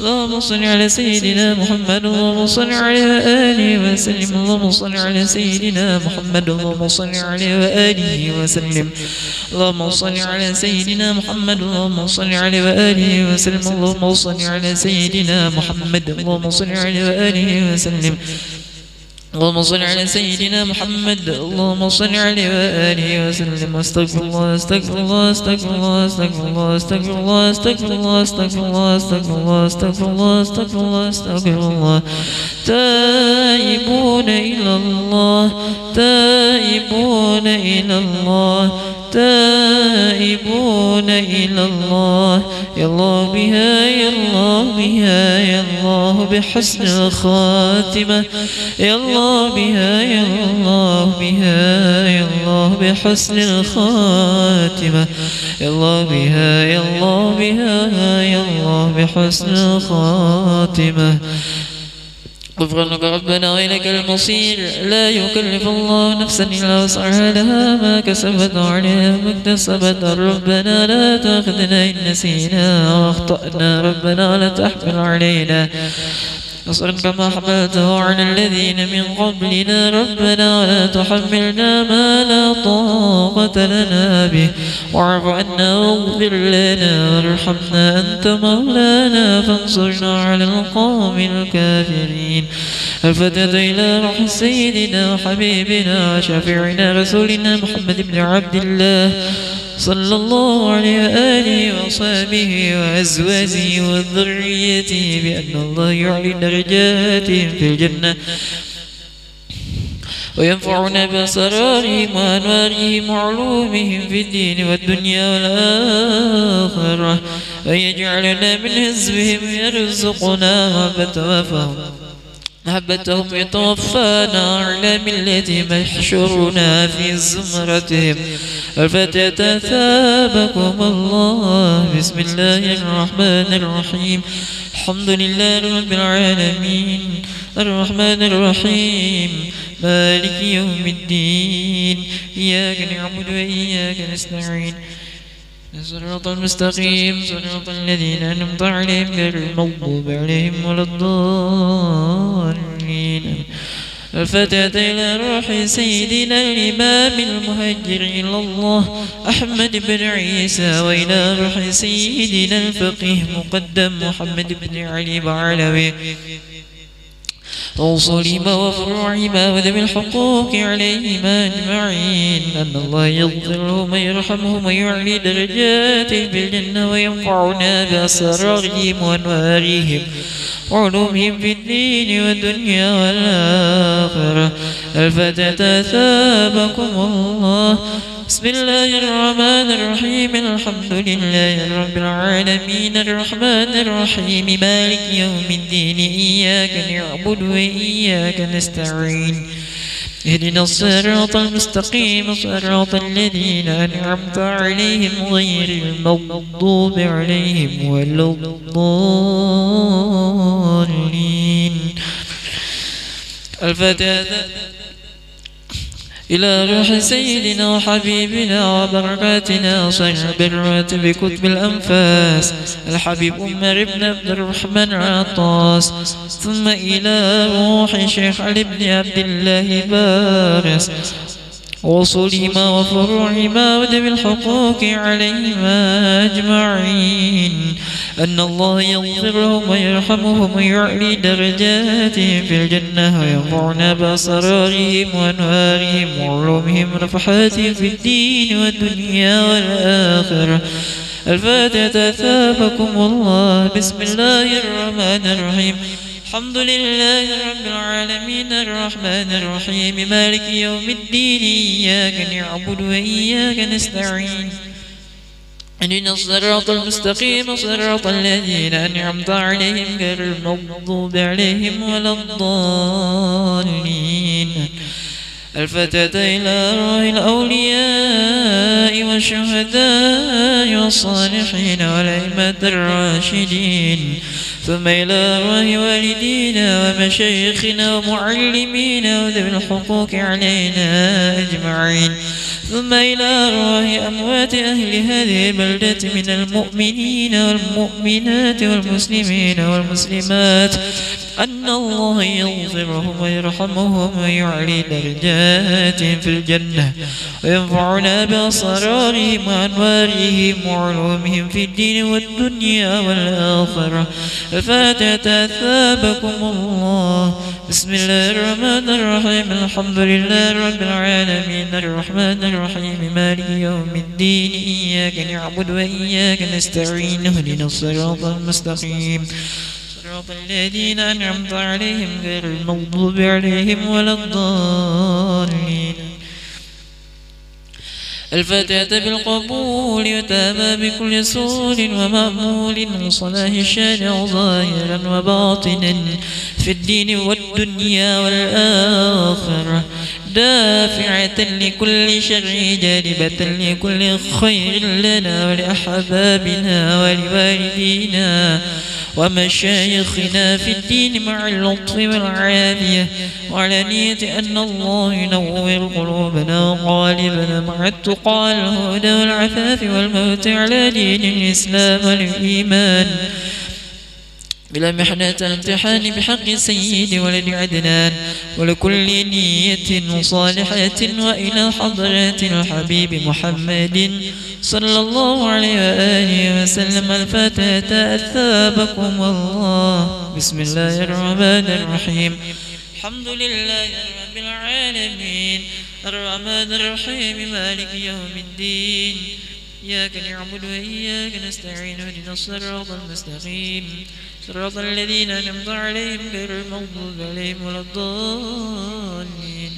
اللهم صل على سيدنا محمد اللهم صل على آله وسلم اللهم صل على سيدنا محمد اللهم صل عليه وآله وسلم اللهم صل على سيدنا محمد اللهم صل عليه وآله وسلم اللهم صل على سيدنا محمد اللهم صل عليه وآله وسلم اللهم صل على سيدنا محمد اللهم صل عليه وآله وسلم واستغفر الله استغفر الله استغفر الله استغفر الله استغفر الله استغفر الله استغفر الله استغفر الله استغفر الله استغفر الله استغفر الله تائبون إلى الله تائبون إلى الله تائبون إلى الله يا الله بها يا الله بها يا الله بحسن الخاتمة يا الله بها يا الله بها يا الله بحسن الخاتمة يا الله بها يا الله بها يا الله بحسن الخاتمة غفرانك ربنا وإليك المصير لا يكلف الله نفسا إلا وسعها لها ما كسبت وعليها ما اكتسبت ربنا لا تأخذنا إن نسينا وأخطأنا ربنا لا تحمل علينا أصرا كما حملته على الذين من قبلنا ربنا ولا تحملنا ما لا طاقة لنا به واعف عنا واغفر لنا وارحمنا أنت مولانا فانصرنا على القوم الكافرين الفتاة إلى روح سيدنا وحبيبنا وشفيعنا رسولنا محمد بن عبد الله صلى الله عليه وآله وصحبه وأزواجه وذريته بأن الله يعلي درجاتهم في الجنة وينفعنا بأسرارهم وأنوارهم وعلومهم في الدين والدنيا والآخرة ويجعلنا من حزبهم يرزقنا محبتهم يتوفانا على ملتهم يحشرنا في زمرتهم الفتاة ثابكم الله بسم الله الرحمن الرحيم الحمد لله رب العالمين الرحمن الرحيم مالك يوم الدين إياك نعبد وإياك نستعين الصراط المستقيم صراط الذين أنعمت عليهم غير المغضوب عليهم ولا الضالين الفتاة إلى روح سيدنا الإمام المهجر إلى الله أحمد بن عيسى وإلى روح سيدنا الفقيه مقدم محمد بن علي بعلوي وصولهما وفروعهما وذوي الحقوق عليهما أجمعين أن الله يغفرهم ويرحمهم ويعلي درجاتهم في الجنة وينفعنا بأسرارهم وأنوارهم وعلومهم في الدين والدنيا والآخرة الفتاة ثابكم الله بسم الله الرحمن الرحيم الحمد لله رب العالمين الرحمن الرحيم مالك يوم الدين إياك نعبد وإياك نستعين اهدنا الصراط المستقيم صراط الذين أنعمت عليهم غير المغضوب عليهم ولا الضالين الفتاة إلى روح سيدنا وحبيبنا وبركاتنا صاحب الراتب كتب الأنفاس الحبيب عمر بن عبد الرحمن عطاس ثم إلى روح شيخ علي بن عبد الله بارس وصولهما وفروعهما وذوي الحقوق عليهما أجمعين أن الله يغفر لهم ويرحمهم ويعلي درجاتهم في الجنة وينفعنا بأسرارهم وأنوارهم وعلومهم ونفحاتهم في الدين والدنيا والآخرة الفاتحة ثابكم الله بسم الله الرحمن الرحيم الحمد لله رب العالمين الرحمن الرحيم مالك يوم الدين إياك نعبد وإياك نستعين اهدنا الصراط المستقيم صراط الذين أنعمت عليهم غير المغضوب عليهم ولا الضالين الفتاة إلى روح الأولياء والشهداء والصالحين والأئمة الراشدين ثم إلى روح والدينا ومشايخنا ومعلمينا وذوي الحقوق علينا أجمعين ثم إلى أرواح أموات أهل هذه البلدة من المؤمنين والمؤمنات والمسلمين والمسلمات أن الله يغفرهم ويرحمهم ويعلي درجاتهم في الجنة وينفعنا بأسرارهم وأنوارهم وعلومهم في الدين والدنيا والآخرة. الفاتحة. أثابكم الله. بسم الله الرحمن الرحيم. الحمد لله رب العالمين الرحمن الرحيم مالك يوم الدين إياك نعبد وإياك نستعين اهدنا الصراط المستقيم صراط الذين أنعمت عليهم غير المغضوب عليهم ولا الضالين. الفاتحة بالقبول وتابى بكل سور ومأمول وصلاح الشارع ظاهرا وباطنا في الدين والدنيا والآخرة. دافعة لكل شر جالبة لكل خير لنا ولأحبابنا ولوالدينا ومشايخنا في الدين مع اللطف والعافية وعلى نية أن الله ينور قلوبنا وقالبنا مع التقى والهدى والعفاف والموت على دين الإسلام والإيمان بلا محنة امتحان بحق سيد ولد عدنان ولكل نية صالحة وإلى حضرات الحبيب محمد صلى الله عليه وآله وسلم. الفاتحة. أثابكم الله. بسم الله الرحمن الرحيم. الحمد لله رب العالمين الرحمن الرحيم مالك يوم الدين إياك نعبد وإياك نستعين اهدنا الصراط المستقيم صراط الذين أنعمت عليهم غير المغضوب عليهم ولا الضالين.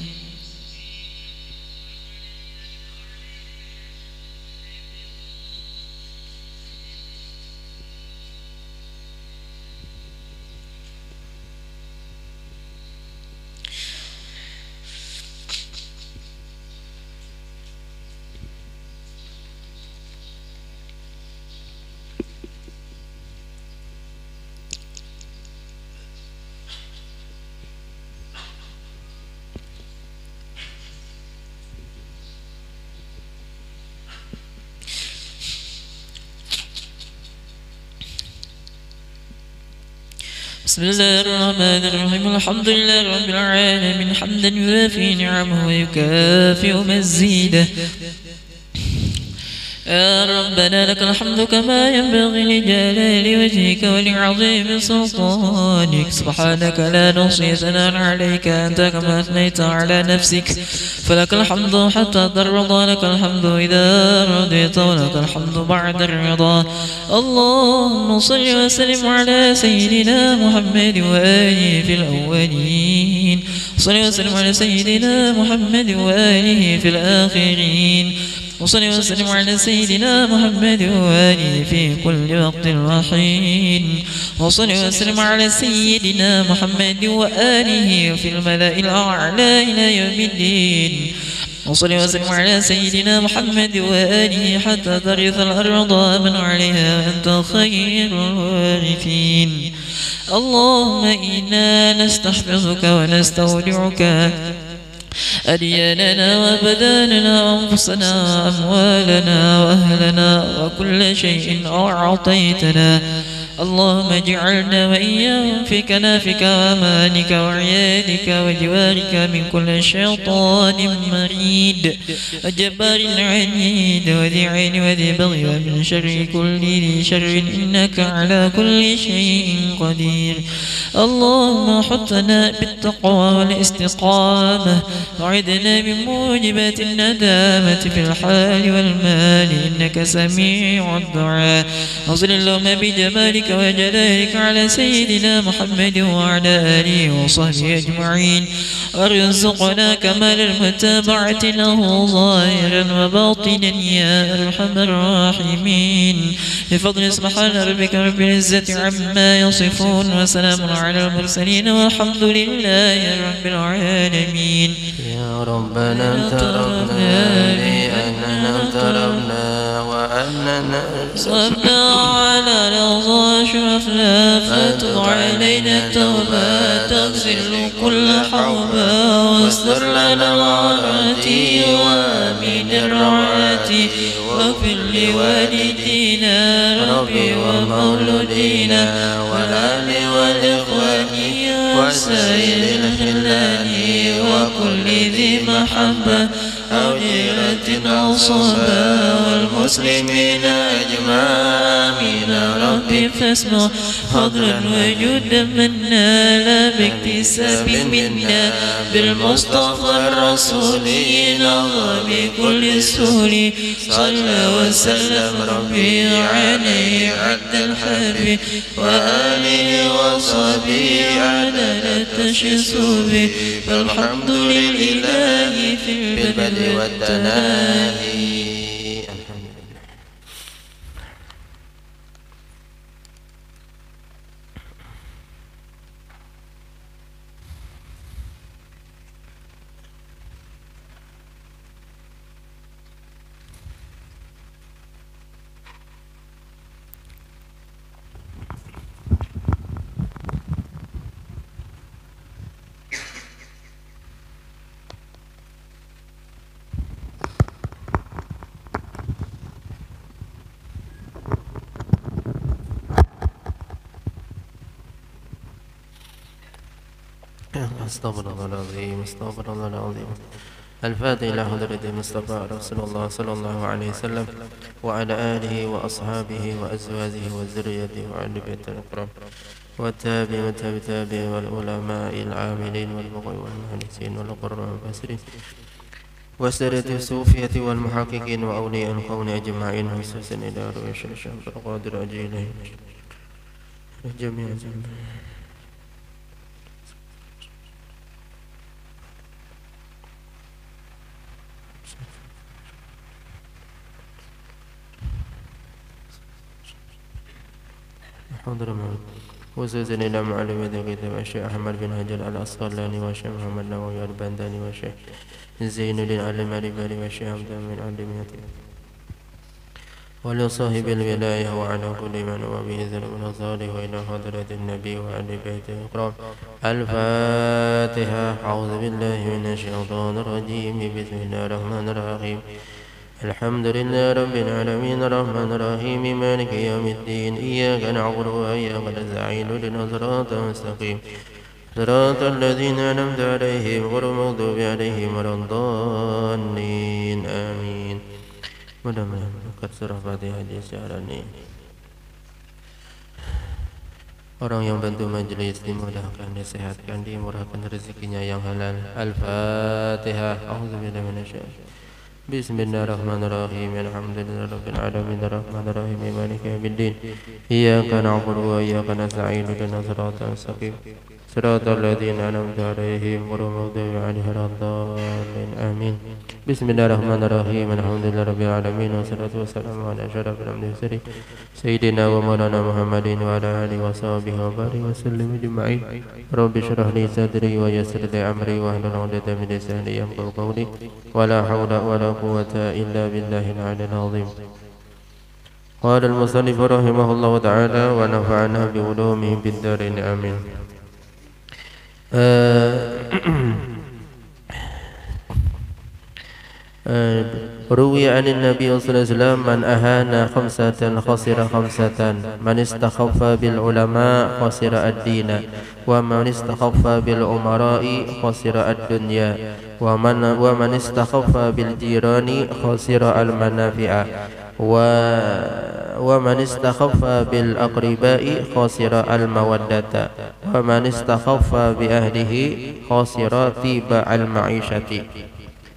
بسم الله الرحمن الرحيم. الحمد لله رب العالمين حمدا يوافي نعمه ويكافئ مزيده. يا ربنا لك الحمد كما ينبغي لجلال وجهك ولعظيم سلطانك. سبحانك لا نحصي ثناء عليك أنت كما أثنيت على نفسك فلك الحمد حتى ترضى لك الحمد إذا رضيت ولك الحمد بعد الرضا. اللهم صل وسلم على سيدنا محمد وآله في الأولين صل وسلم على سيدنا محمد وآله في الآخرين وصل وسلم على سيدنا محمد وآله في كل وقت وحين وصل وسلم على سيدنا محمد وآله في الملأ الأعلى إلى يوم الدين وصل وسلم على سيدنا محمد وآله حتى ترث الأرض من عليها وأنت خير الوارثين. اللهم إنا نستحفظك ونستودعك أدياننا وأبداننا وأنفسنا وأموالنا وأهلنا وكل شيء أعطيتنا. اللهم اجعلنا وإياهم في كنافك وأمانك وعيادك وجوارك من كل شيطان مريد وجبار عنيد وذي عين وذي بغي ومن شر كل ذي شر إنك على كل شيء قدير. اللهم حطنا بالتقوى والاستقامة وعدنا بموجبات الندامة في الحال والمال إنك سميع الدعاء. وصل اللهم بجمالك وجلالك على سيدنا محمد وعلى آله وصحبه أجمعين وارزقنا كمال المتابعة له ظاهرا وباطنا يا أرحم الراحمين. بفضل سبحان ربك رب العزة عما يصفون وسلام على المرسلين والحمد لله رب العالمين. يا ربنا اعترفنا بأننا اقتربنا وأننا صبنا على رضا شرفنا فتض علينا التوبة تغسل كل حوبة واستر لنا وعراتي ومن ولوالدينا ربي ومولودينا والأهل والإخوان وسائر الخلان وكل ذي محبة أو جيرة أو صحبة والمسلمين أجمعين ربي فاسمع فضلا وجودا منا لا باكتساب منا بالمصطفى الرسول نظم كل سهول صلى وسلم ربي عليه عد الحب وآله وصحبه عدد التشسوب فالحمد لله في البدء والتناهي. استغفر الله العظيم استغفر الله العظيم. الفاتحة إلى حضرة المصطفى رسول الله صلى الله عليه وسلم وعلى آله وأصحابه وأزواجه وذريته وأهل بيته الكرام والتابعين والتابعين والعلماء العاملين والمقيمين والمهندسين والقراء والمفسرين والسادة الصوفية والمحققين وأولياء الكون أجمعين خصوصا إلى رؤية الشمس القادر أجيله جميعا. خصوصا إلى معلم الكتاب الشيخ أحمد بن هجر الأسقلاني والشيخ محمد نووي البنداني والشيخ زين للعلم الرباني والشيخ عبد من علميته ولصاحب الولاية وعلى كل من هو بإذن من صالح وإلى حضرة النبي وعلى بيته الكرام. الفاتحة. أعوذ بالله من الشيطان الرجيم. بسم الله الرحمن الرحيم. الحمد لله رب العالمين الرحمن الرحيم مالك يوم الدين إياك نعبد وإياك نستعين اهدنا الصراط المستقيم صراط الذين أنعمت عليهم غير المغضوب عليهم ولا الضالين آمين. Mudah-mudahan berkat surah Fatihah di acara ini orang yang bantu majelis dimudahkan, disehatkan, dimurahkan rezekinya yang halal. Al-Fatihah. A'udzubillahi minasyaitonir rajim. Bismillahirrahmanirrahim. Alhamdulillahi rabbil alamin arrahmanir rahim maliki yaumiddin. Iyyaka na'budu wa iyyaka nasta'in ihdinas siratal mustaqim siratal ladzina an'amta 'alaihim ghairil maghdubi 'alaihim waladdallin. Amin. Bismillahirrahmanirrahim. Alhamdulillahi rabbil alamin wassalatu wassalamu ala asyrafil anbiya'i sayyidina wa maulana Muhammadin wa ala alihi wa sahbihi wa barik wa sallim ajma'in. Rabbi shrah li sadri wa yassir li amri wa hlul 'uqdatam min lisani yafqahu qawli. Wala haula wala quwwata illa billahil 'aliyyil 'azhim. Qala al-musannif rahimahullahu ta'ala wa nafa'ana bi ulumihi fid dharain. Amin. Ruwiya 'anil Nabi sallallahu alaihi wasallam man ahana khamsatan khasira khamsatan man istakhaffa bil ulama khasira ad-dina wa man istakhaffa bil umara'i khasira ad-dunya wa man istakhaffa bil jirani khasira al manafi'a wa man istakhaffa bil aqriba'i khasira al mawaddata wa man istakhaffa bi ahlihi khasira tiba al ma'ishati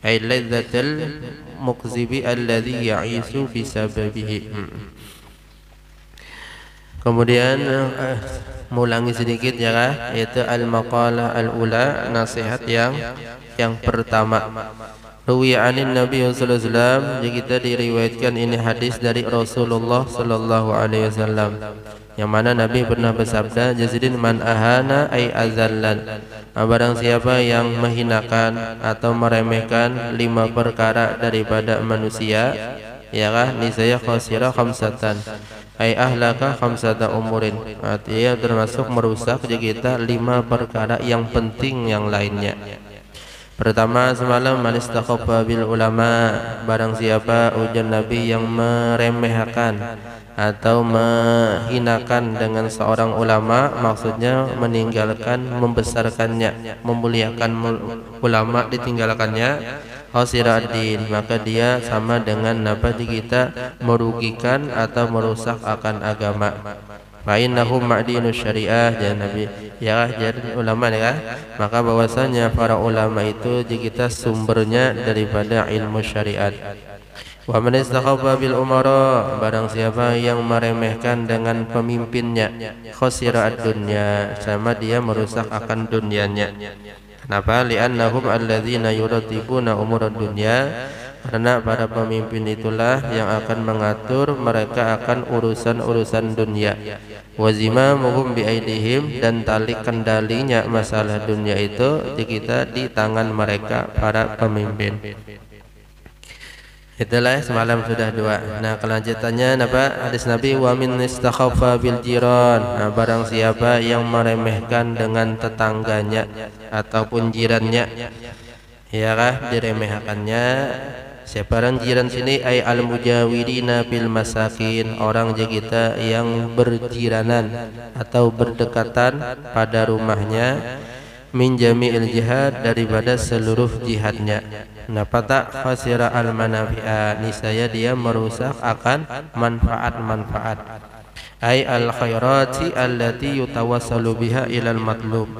ay ladzatal muqzibi alladhi ya'isu bisababihi. Kemudian mengulangi sedikit ya kah, yaitu al-maqalah al-ula, nasihat yang pertama. Ruwiya 'anin Nabi sallallahu alaihi wasallam, kita diriwayatkan ini hadis dari Rasulullah sallallahu alaihi wasallam, yang mana Nabi pernah bersabda, jazidin man ahana ay azallal, barang siapa yang menghinakan atau meremehkan 5 perkara daripada manusia, ya kah, niscaya khasira khamsatan ay ahlaka khamsata umurin, artinya termasuk merusak kita 5 perkara yang penting yang lainnya. Pertama semalam man istakhaffa bil ulama, barang siapa ujar Nabi yang meremehkan atau menghinakan dengan seorang ulama, maksudnya meninggalkan membesarkannya, memuliakan ulama ditinggalkannya, khasira ad-din, maka dia sama dengan nabati kita merugikan atau merusak akan agama. Fa innahum ma'dinu syariah, dan Nabi ya jadi ulama ya, maka bahwasanya para ulama itu kita sumbernya daripada ilmu syariat. Wa man istakhaffa bil umara, barang siapa yang meremehkan dengan pemimpinnya, khasira ad-dunya, sama dia merusak akan dunianya. Kenapa? Li'annahum alladzina yuratibuna umurad dunya, karena para pemimpin itulah yang akan mengatur mereka akan urusan-urusan dunia. Wazimamuhum biaidihim, dan tali kendalinya masalah dunia itu di tangan mereka para pemimpin. Itulah semalam sudah dua. Nah kelanjutannya apa? Hadis Nabi, wa min istakhaffa bil jiran. Nah, barang siapa yang meremehkan dengan tetangganya ataupun jirannya, ya kah, diremehkannya. Siapa orang jiran sini? Ay al mujawirina bil masakin, orang kita yang berjiranan atau berdekatan pada rumahnya, min jami'il jihad, daripada seluruh jihadnya. Kenapa tak? Khasira al manafi'a, niscaya dia merusak akan manfaat-manfaat. Ay al khairati allati yutawassalu biha ilal matlub,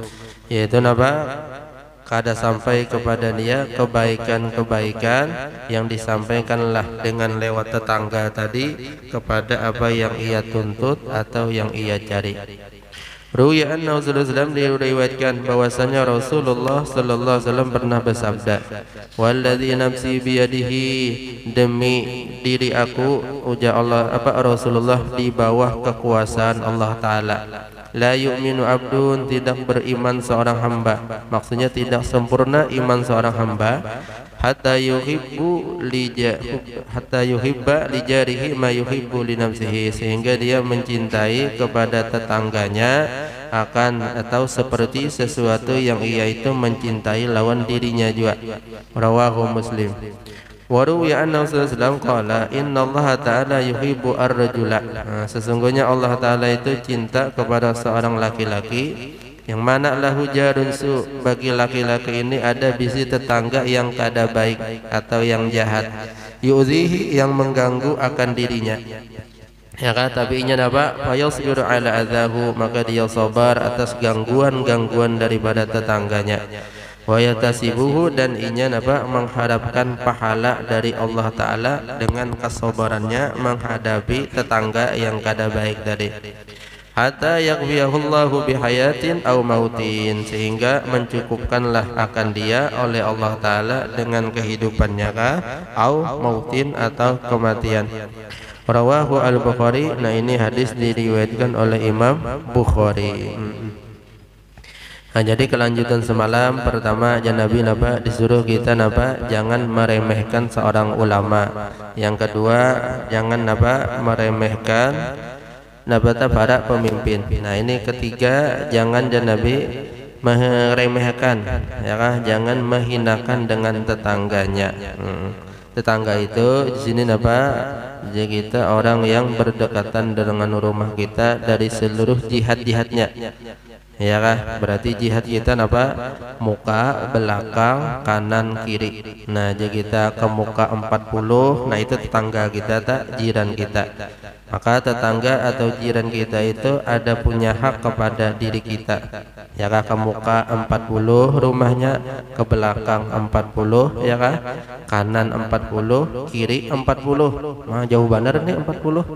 yaitu apa? Kada sampai kepada dia kebaikan-kebaikan yang disampaikanlah dengan lewat tetangga tadi kepada apa yang ia tuntut atau yang ia cari. Ruya anna Rasulullah diriwayatkan bahwasanya Rasulullah sallallahu alaihi wasallam pernah bersabda, "Walladzi nafsi biyadihi, demi diri aku," ujar Allah Rasulullah di bawah kekuasaan Allah taala, "la yu'minu abdun, tidak beriman seorang hamba," maksudnya tidak sempurna iman seorang hamba, hatta yuhibba li jarihi ma yuhibbu li nafsihi, sehingga dia mencintai kepada tetangganya akan atau seperti sesuatu yang ia itu mencintai lawan dirinya juga. Rawahu Muslim. Wa ruwiya anna Rasulullah qala innallaha ta'ala yuhibbu ar-rajula, sesungguhnya Allah taala itu cinta kepada seorang laki-laki yang mana lahu jarun su, bagi laki-laki ini ada bisi tetangga yang kada baik atau yang jahat, yu'zihi, yang mengganggu akan dirinya, ya kan, tapi inya apa? Fayasbiru ala adzahu, maka dia sabar atas gangguan-gangguan daripada tetangganya. Wa yatasibuhu, dan inya apa? Mengharapkan pahala dari Allah taala dengan kesabarannya menghadapi tetangga yang kada baik tadi. Hatta yaghfiyahullahu bihayatin aw mautin, sehingga mencukupkanlah akan dia oleh Allah taala dengan kehidupannya kah, au mautin, atau kematian. Rawahu al-Bukhari. Nah ini hadis diriwayatkan oleh Imam Bukhari. Nah jadi kelanjutan semalam, pertama Nabi disuruh kita jangan meremehkan seorang ulama. Yang kedua, jangan meremehkan para pemimpin. Nah ini ketiga, jangan Nabi meremehkan, ya kan, jangan menghinakan dengan tetangganya. Tetangga itu di sini jadi kita orang yang berdekatan dengan rumah kita dari seluruh jihad-jihadnya, ya kan, berarti jihad kita muka, belakang, kanan, kiri. Nah jadi kita ke muka 40, nah itu tetangga kita, jiran kita. Maka tetangga atau jiran kita itu ada punya hak kepada diri kita, ya kan, ke muka 40 rumahnya, ke belakang 40, ya kan, kanan 40, kiri 40. Nah jauh benar nih 40.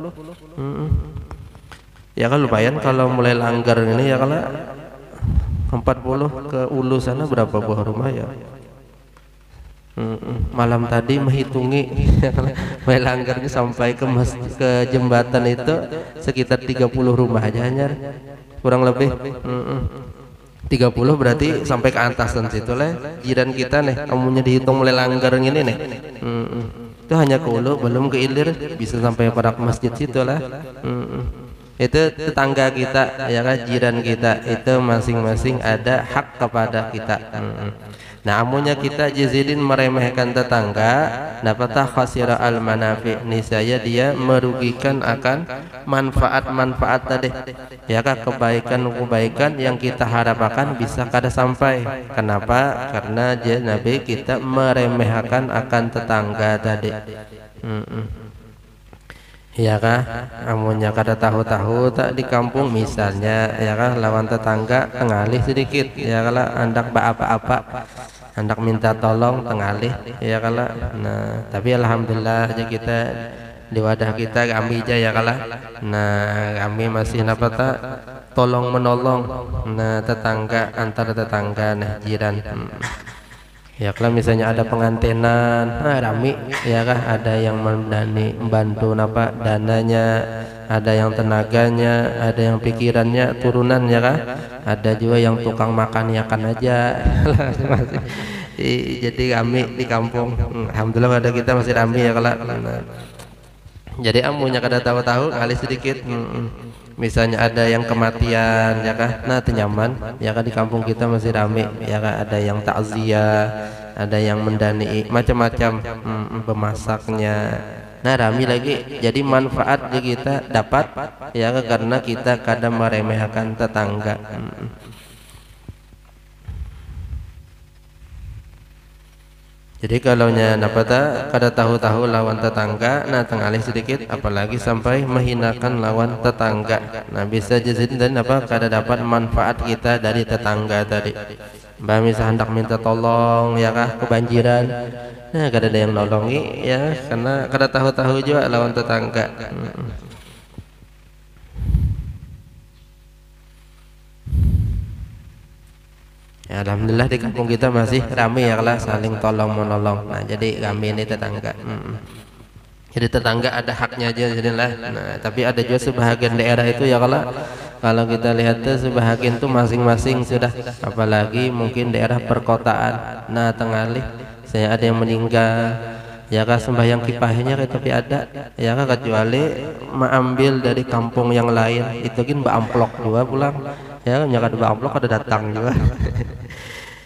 Ya kan lumayan kalau mulai langgar ini, ya kan, 40 ke ulu sana berapa buah rumah ya. Malam tadi menghitungi melanggarnya sampai ke jembatan itu sekitar 30 rumah aja, hanya kurang lebih 30, berarti sampai ke atas dan situ lah jiran kita nih, kamunya dihitung mulai langgar ini nih. Itu hanya ke ulu, belum ke ilir, bisa sampai pada masjid situ lah. Itu tetangga kita, ya kan, jiran kita itu masing-masing ada hak kepada kita. Nah, amunnya kita jizidin meremehkan tetangga, napata khasira al manafi, niscaya dia merugikan akan manfaat-manfaat tadi. Ya kah, kebaikan-kebaikan yang kita harapkan bisa kada sampai. Kenapa? Karena Nabi kita meremehkan akan tetangga tadi. Ya kah, amunnya kada tahu-tahu tak di kampung misalnya, ya kah, lawan tetangga tengalih sedikit, ya kalau hendak apa-apa, hendak minta tolong tengalih, ya kalau. Nah, tapi alhamdulillah aja kita di wadah kita kami aja ya kalau. Nah, kami masih napa tak tolong menolong. Nah, tetangga antara tetangga, nah jiran. Ya kalau misalnya ada pengantenan, rame, ya kah, ada yang membantu napa dananya, ada yang tenaganya, ada yang pikirannya turunan, ya kah, ada juga yang tukang makan yakan aja. Jadi kami di kampung, alhamdulillah ada kita masih rame ya kalau. Jadi amunya kada tahu-tahu kali sedikit. Misalnya ada yang kematian, ya kah, nah nyaman, ya kah, di kampung kita masih rame, ya kah, ada yang takziah, ada yang mendani macam-macam, pemasaknya, nah rame lagi. Jadi manfaat kita dapat, ya kah, karena kita kadang meremehkan tetangga. Jadi kalau napata kada tahu-tahu lawan tetangga, nah tengalih sedikit, apalagi sampai menghinakan lawan tetangga. Nah bisa jadi dan apa kada dapat manfaat kita dari tetangga tadi. Mbak misal hendak minta tolong, ya kah, kebanjiran, nah kada ada yang nolongi, ya karena kada tahu-tahu juga lawan tetangga. Ya, alhamdulillah di kampung kita masih ramai ya kalau saling tolong menolong. Nah jadi kami ini tetangga. Jadi tetangga ada haknya aja jadilah. Nah tapi ada juga sebahagian daerah itu ya kalau kita lihat tuh sebahagian tuh masing-masing sudah. Apalagi mungkin daerah perkotaan. Nah tengalih saya ada yang meninggal, ya kah, sembahyang kipahnya tapi ada, ya kah, kecuali mengambil dari kampung yang lain itu kan amplok juga pulang, ya kan, nyaka ada amplok ada datang juga.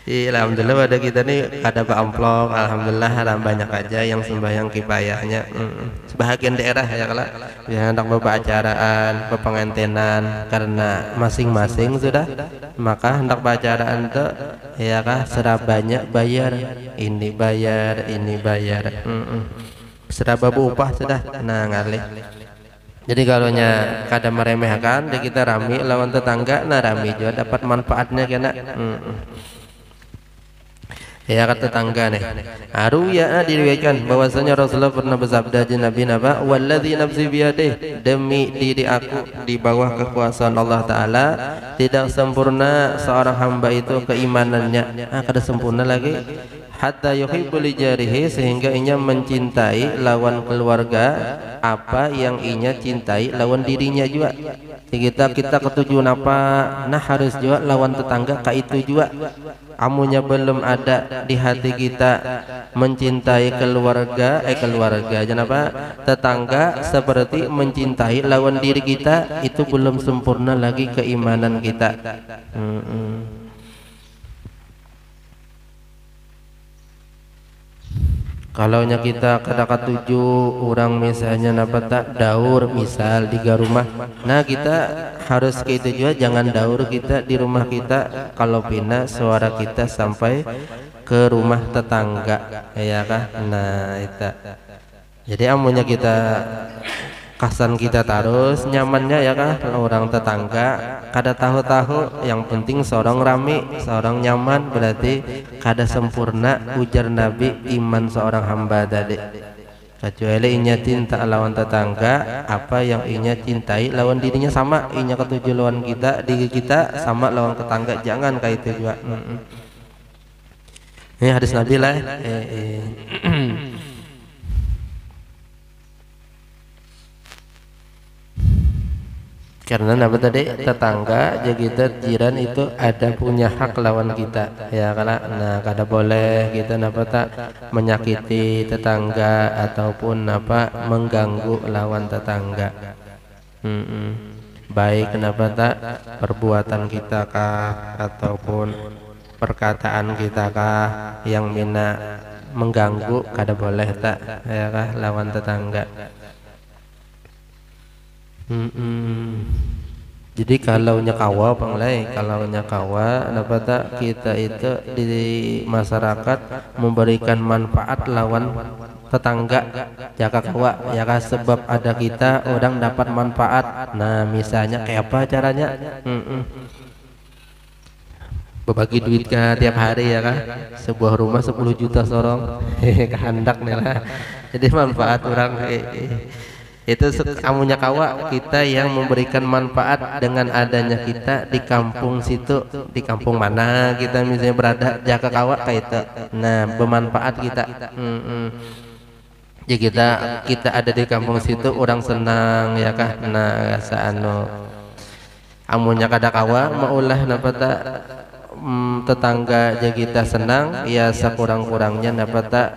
Alhamdulillah pada kita nih ada amplok, alhamdulillah ada banyak aja yang sembahyang kipayahnya. Sebahagian daerah ya kalau yang hendak bepacaraan, pepengantenan, karena masing-masing sudah, maka hendak pacaraan itu ya kah serabanya bayar, ini bayar, seraba upah sudah, nah ngalih. Jadi kalau kada meremehkan, kita rame lawan tetangga, nah rame juga dapat manfaatnya kena. Ya kata tetangga nih. Aruya diriwayatkan bahwasanya Rasulullah pernah bersabda di Nabi napa, "Walladzi nafsi biyadihi, demi diri aku di bawah kekuasaan Allah taala, tidak sempurna seorang hamba itu keimanannya." Kada sempurna lagi. Hatta yuhibbu li jarihi, sehingga inya mencintai lawan keluarga apa yang inya cintai lawan dirinya juga. Kita ketujuan apa, nah harus juga lawan tetangga ka itu juga. Amunya belum ada di hati kita mencintai keluarga janapa tetangga seperti mencintai lawan diri kita, itu belum sempurna lagi keimanan kita. Kalau kita kada tuju orang misalnya napa tak daur misal di rumah, nah kita harus ke itu juga, jangan daur kita di rumah kita, kalau pina suara kita sampai ke rumah tetangga, ya kah. Nah itu jadi amunya kita kasan kita terus nyamannya ya kah orang tetangga, kada tahu-tahu yang penting seorang rame, seorang nyaman, berarti kada sempurna ujar Nabi iman seorang hamba tadi, kecuali inya cinta lawan tetangga apa yang inya cintai lawan dirinya, sama inya ketujuh lawan kita, diri kita sama lawan tetangga, jangan kayak itu juga. Ini hadis Nabi lah. Karena apa tadi, tetangga jadi kita jiran itu ada punya hak lawan kita, ya karena nah kada boleh kita tak menyakiti tetangga ataupun mengganggu lawan tetangga. Baik tak perbuatan kita kah ataupun perkataan kita kah yang mina mengganggu kada boleh tak ya kah lawan tetangga. Jadi kalau nyakawa penglai, kalau nyakawa dapat tak kita itu di masyarakat memberikan manfaat lawan tetangga jaka kawa ya kah, sebab ada kita orang dapat manfaat. Nah misalnya kayak apa caranya? Berbagi duit ke tiap hari ya kah, sebuah rumah 10 juta sorong kehendak nih lah. Jadi manfaat orang itu amunya kawa kita yang memberikan manfaat dengan adanya kita di kampung situ, di kampung mana kita misalnya berada jaka kawa kayak itu. Nah bermanfaat kita. Jadi kita ada di kampung situ orang senang ya kah. Nah saano amunya kada kawa maulah napa tak tetangga jadi kita senang ya sekurang-kurangnya dapat tak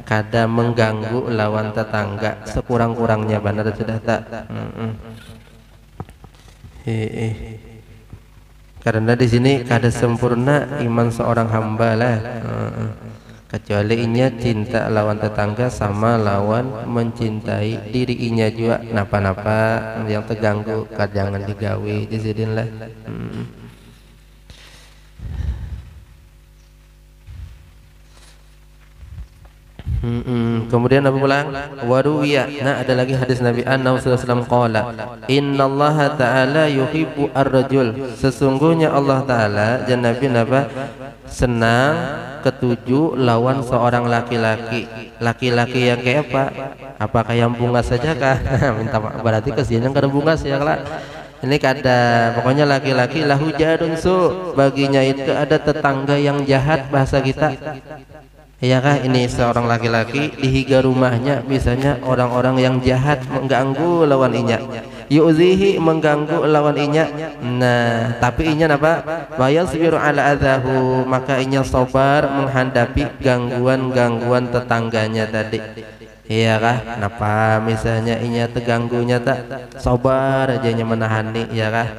kada mengganggu lawan tetangga sekurang-kurangnya benar sudah tak. Karena di sini kada sempurna iman seorang hamba lah, kecuali inya cinta lawan tetangga sama lawan mencintai diri inya juga. Napa-napa yang terganggu jangan digawe di sini lah. Kemudian Nabi pulang waruwiya. Nah ada lagi hadis Nabi sallallahu alaihi wasallam qala innallaha ta'ala yuhibbu ar-rajul, sesungguhnya Allah taala dan Nabi napa senang ketujuh lawan seorang laki-laki. Laki-laki yang kayak apa? Apakah yang bunga saja kah? Minta maaf berarti kesian yang kada bunga ya kelak. Ini kada, pokoknya laki-laki lahu jarun su, baginya itu ada tetangga yang jahat bahasa kita. Ya kah, ini seorang laki-laki dihiga rumahnya misalnya orang-orang yang jahat mengganggu lawan inya, yu'zihi mengganggu lawan inya. Nah tapi inya apa? Wayasbiru ala adzahu, maka inya sabar menghadapi gangguan-gangguan tetangganya tadi. Iya kah? Napa misalnya inya terganggunya tak sabar aja nya menahani ya kah?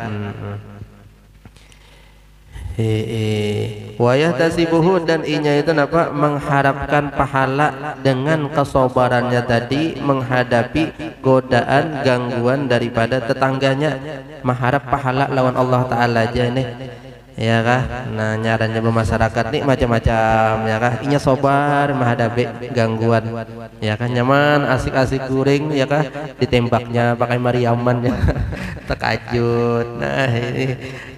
Wayah tasibuhu, dan inya itu napa mengharapkan pahala dengan kesabarannya tadi menghadapi godaan gangguan daripada tetangganya, mengharap pahala lawan Allah Ta'ala aja nih ya kah. Nah nyaranya bermasyarakat nih macam-macam ya kah, inya sabar menghadapi gangguan ya kan, nyaman asik-asik guring ya kah, ditembaknya pakai mariaman ya terkajut. Nah ini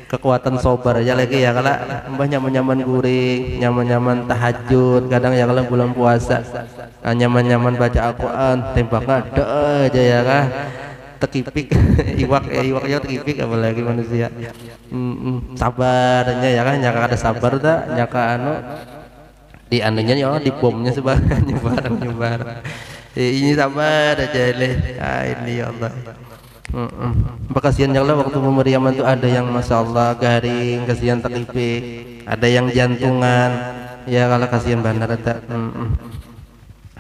kekuatan sobar aja lagi ya kalau mbah nyaman-nyaman guring, nyaman-nyaman tahajud, kadang ya kalau bulan puasa nyaman-nyaman baca Al-Quran, tembaknya ada aja ya kah, tekipik iwaknya tekipik, apalagi manusia. Sabarnya ya kan, nyaka ada sabar tak, nyaka di anunya ya di bomnya sebagian nyebar. Ini sabar aja leh. Ini ya Allah. Kasihan ya Allah, waktu pemeriaman itu ada yang masya Allah garing, kasihan tekipik, ada yang jantungan ya kalau kasihan benar tak.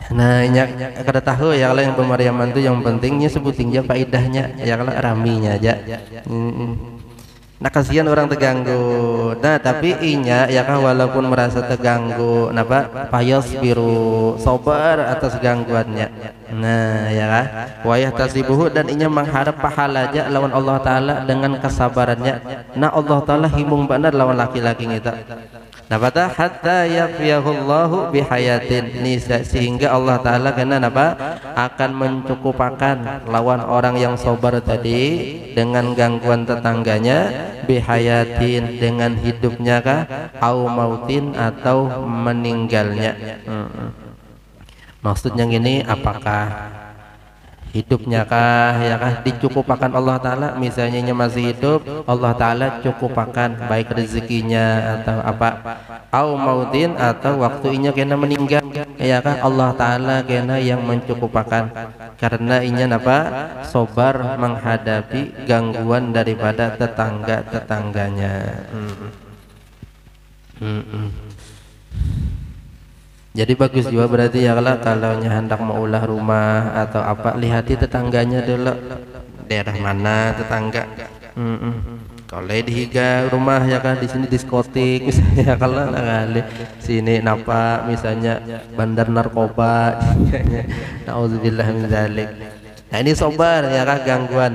Nah ini kada tahu ya kalau yang pemeriaman itu yang pentingnya sebutingnya faidahnya ya kalau raminya aja. Nah kasihan orang terganggu. Nah tapi inya ya kan walaupun merasa terganggu, napa payos biru sabar atas gangguannya. Nah ya kan wayah tasibuhu, dan inya mengharap pahala aja lawan Allah Ta'ala dengan kesabarannya. Nah Allah Ta'ala himung benar lawan laki-laki kita. Nah pada hatta yafiyahullahu bihayatin, sehingga Allah Ta'ala kena napa akan mencukupakan lawan orang yang sabar tadi dengan gangguan tetangganya, bihayatin dengan hidupnya kah, au mautin atau meninggalnya. Maksudnya gini, apakah hidupnya kah ya kah dicukupakan Allah Ta'ala, misalnya masih hidup Allah Ta'ala cukupakan baik rezekinya atau apa, au mautin atau waktunya kena meninggal ya kah Allah Ta'ala kena yang mencukupakan, karena inya apa sobar menghadapi gangguan daripada tetangga-tetangganya. Jadi bagus juga berarti ya kalau hendak mau ulah rumah atau apa, lihati tetangganya dulu, daerah mana tetangga. Kalau di higa rumah ya kan, di sini diskotik misalnya, kalau kali sini napa misalnya bandar narkoba. Nauzubillah min dzalik. Nah ini sobar ya kan, gangguan.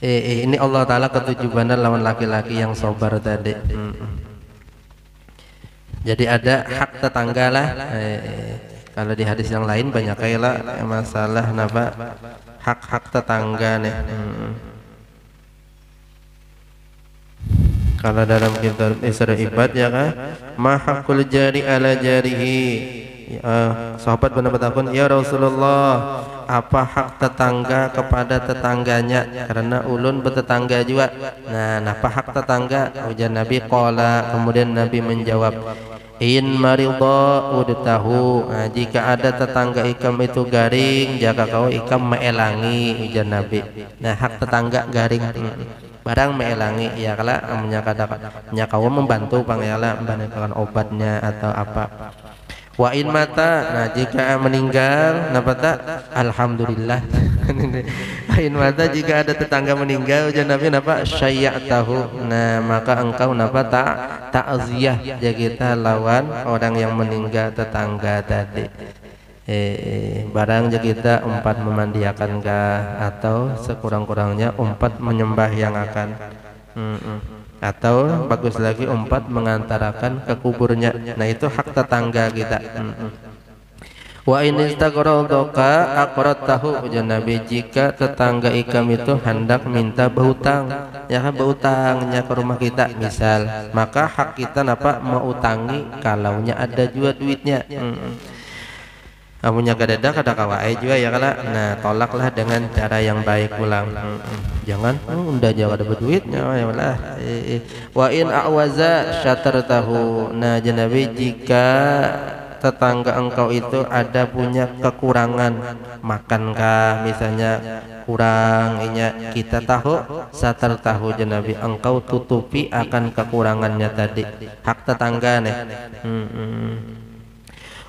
Ini Allah Ta'ala ketujuan lawan laki-laki yang sobar tadi. Jadi ada hak tetangga lah. Kalau di hadis yang lain banyak kayak masalah napa hak-hak tetangga nih. Kalau dalam kitab Isra Ibad ya kan, ma haqqul jari ala jarihi. Sahabat bertakun, ya Rasulullah, apa hak tetangga kepada tetangganya? Karena ulun bertetangga juga. Nah, apa hak tetangga? Ujar Nabi qala, kemudian Nabi menjawab, in maridha udtahu. Nah, jika ada tetangga ikam itu garing, jaga kau ikam meelangi, ujar Nabi. Nah, hak tetangga garing barang meelangi ya, kala menyakadakannya kau membantu pangela memberikan obatnya atau apa. Wa in mata, nah jika meninggal napa tak? Alhamdulillah. In mata, jika ada tetangga meninggal ujar Nabi napa? Syayya'tahu. Nah maka engkau napa ta'ziyah ya kita lawan orang yang meninggal tetangga tadi. Barang kita umpat memandiakan kah, atau sekurang-kurangnya umpat menyembah yang akan atau bagus lagi umpat mengantarakan ke kuburnya. Nah itu hak tetangga kita. Wa in istaqradaka aqradtahu, ujar Nabi, jika tetangga ikam itu hendak minta berhutang ya kan, berhutangnya ke rumah kita misal, maka hak kita napa mengutangi kalaunya ada juga duitnya. Amunya kadada kada kawai juga ya kala. Nah tolaklah dengan cara yang baik pulang. Jangan udah jaga ada berduitnya ya lah. Wa in a'waza syatartahu. Nah Nabi, jika tetangga engkau itu ada punya kekurangan makankah misalnya kurang inya, kita tahu satar tahu Nabi, engkau tutupi akan kekurangannya tadi. Hak tetangga nih.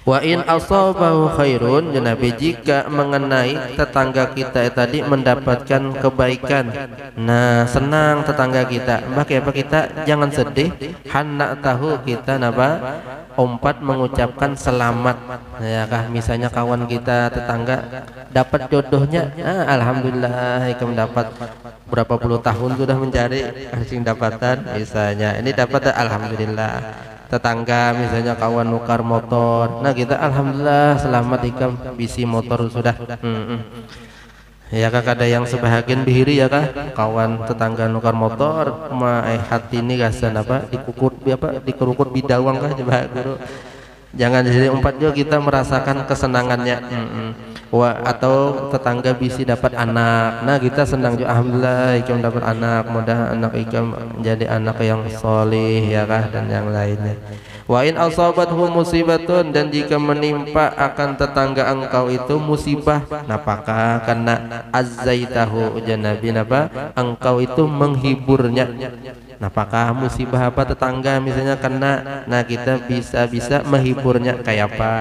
Wa in asabahu khairun, Nabi, jika mengenai tetangga kita tadi mendapatkan kebaikan, nah senang tetangga kita, maka apa kita jangan sedih, hendak tahu kita napa umpat mengucapkan selamat ya kah, misalnya kawan kita tetangga dapat jodohnya, alhamdulillah ikam dapat berapa puluh tahun sudah mencari asing dapatan misalnya, ini dapat alhamdulillah. Tetangga misalnya kawan nukar motor, nah kita alhamdulillah selamat ikam bisi motor sudah. Ya kak, ada yang sebahagian bihiri ya kak, kawan tetangga nukar motor hati ini gasan apa dikerukut bidawang kah, coba guru. Jangan jadi umpat juga kita merasakan kesenangannya. Atau tetangga bisi dapat anak, nah kita senang juga, alhamdulillah ikam dapat anak, mudah anak ikam menjadi anak yang solih ya kah, dan yang lainnya. Wa in asabathu musibatun, dan jika menimpa akan tetangga engkau itu musibah, napakah karena azzaitahu, ujar Nabi napa engkau itu menghiburnya. Napakah musibah apa tetangga misalnya kena, nah kita bisa menghiburnya kayak apa?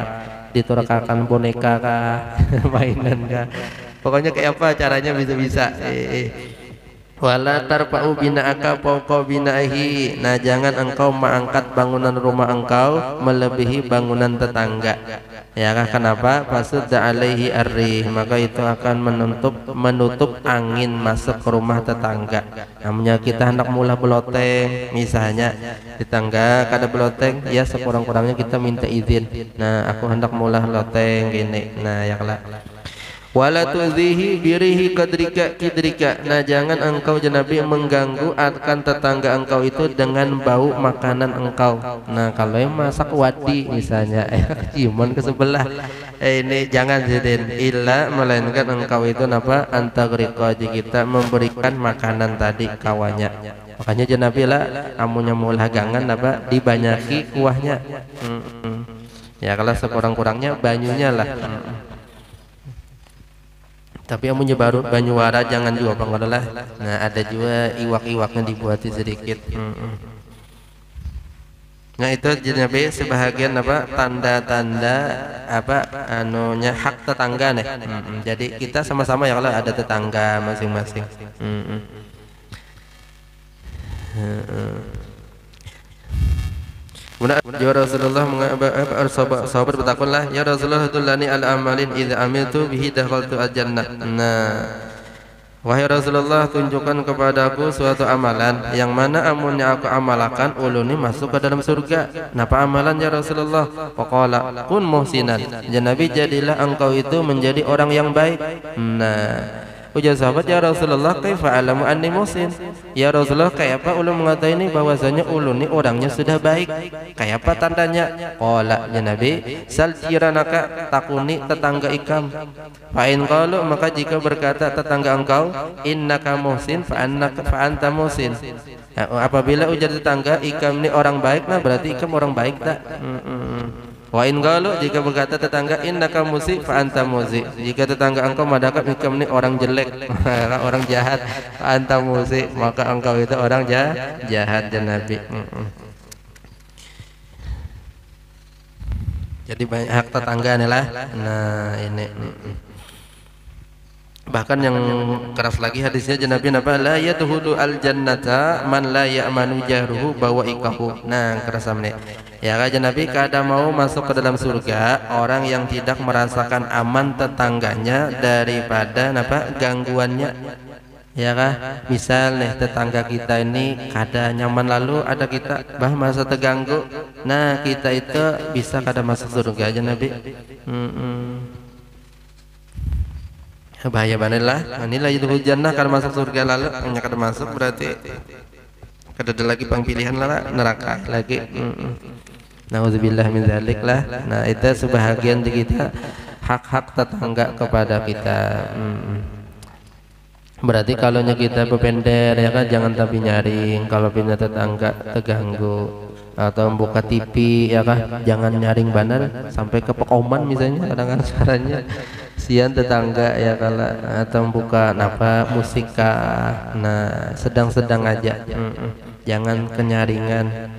Ditorakakan boneka kah, mainan kah, pokoknya kayak apa caranya bisa-bisa. Wala tarfa'u bina'aka fawqa bina'ihi, nah jangan engkau mengangkat bangunan rumah engkau melebihi bangunan tetangga ya kah, kenapa? Fasudda alaihi arri, maka itu akan menutup angin masuk ke rumah tetangga. Namanya kita hendak mula beloteng misalnya, tetangga kada beloteng ya, sekurang-kurangnya kita minta izin, nah aku hendak mula loteng gini, nah ya kala. Wala tuzihi birihi kadrika kidrika, nah jangan engkau Nabi mengganggu akan tetangga engkau itu dengan bau makanan engkau. Nah kalau yang masak wadi misalnya ciuman ke sebelah, ini jangan jadiin illa, melainkan engkau itu napa antagrika, kita memberikan makanan tadi kawannya. Makanya Nabi lah amunya mulah gangan apa dibanyaki kuahnya. Ya kalau sekurang-kurangnya banyunya lah. Tapi amunnya baru banyu wara jangan juga lah. Nah ada juga iwak-iwaknya dibuati sedikit. Nah itu Nabi sebahagian apa tanda-tanda apa anunya hak tetangga nih. Jadi kita sama-sama ya kalau ada tetangga masing-masing. Ya Rasulullah, sahabat bertakunlah, ya Rasulullah, dullani ala amalin idza amiltu bihi dakhaltu al-jannah. Nah, wahai Rasulullah, tunjukkan kepadaku suatu amalan yang mana amunnya aku amalkan uluni masuk ke dalam surga. Napa amalan ya Rasulullah? Faqala kun muhsinan. Ya Nabi, jadilah engkau itu menjadi orang yang baik. Nah, ujar sahabat, ya Rasulullah, kaifa alamu anni muhsin? Ya Rasulullah, kayak apa ulun mengatakan ini bahwasanya ulun ini orangnya sudah baik? Kayak apa tandanya? Qala, ya Nabi, sal jiranaka, takuni tetangga ikam. Fa in qalu, maka jika berkata tetangga engkau, innaka muhsin fa anta muhsin. Apabila ujar tetangga ikam ini orang baik, nah berarti ikam orang baik tak? Wa in qalu, jika berkata tetangga innaka musi fa anta musi, jika tetangga engkau mengatakan engkau ini orang jelek, orang jahat, fa anta musi, maka engkau itu orang jahat ya Nabi. Jadi banyak hak tetangga nih lah. Nah ini. Bahkan yang keras lagi hadisnya Nabi napa, la yadkhulu al jannata man la ya'manu jahruhu bawaikahu. Nah keras nih ya kan Nabi, kada mau masuk ke dalam surga orang yang tidak merasakan aman tetangganya daripada napa gangguannya. Ya kah, misal nih tetangga kita ini kada nyaman, lalu ada kita masa terganggu, nah kita itu bisa kada masuk surga aja Nabi. Bahaya banget lah. Inilah itu jannah, kalau masuk surga lalu hanya kada masuk berarti kada ada lagi pilihan lah, neraka lagi. Nauzubillah min dzalik lah. Nah itu sebahagian di kita hak-hak tetangga kepada kita. Berarti kalau kita bepender ya kan, jangan tapi nyaring kalau punya tetangga terganggu, atau buka TV ya kan, jangan nyaring benar sampai ke pekoman misalnya kadang-kadang caranya sian tetangga ya kalau, atau buka napa musika. Nah sedang-sedang aja, jangan kenyaringan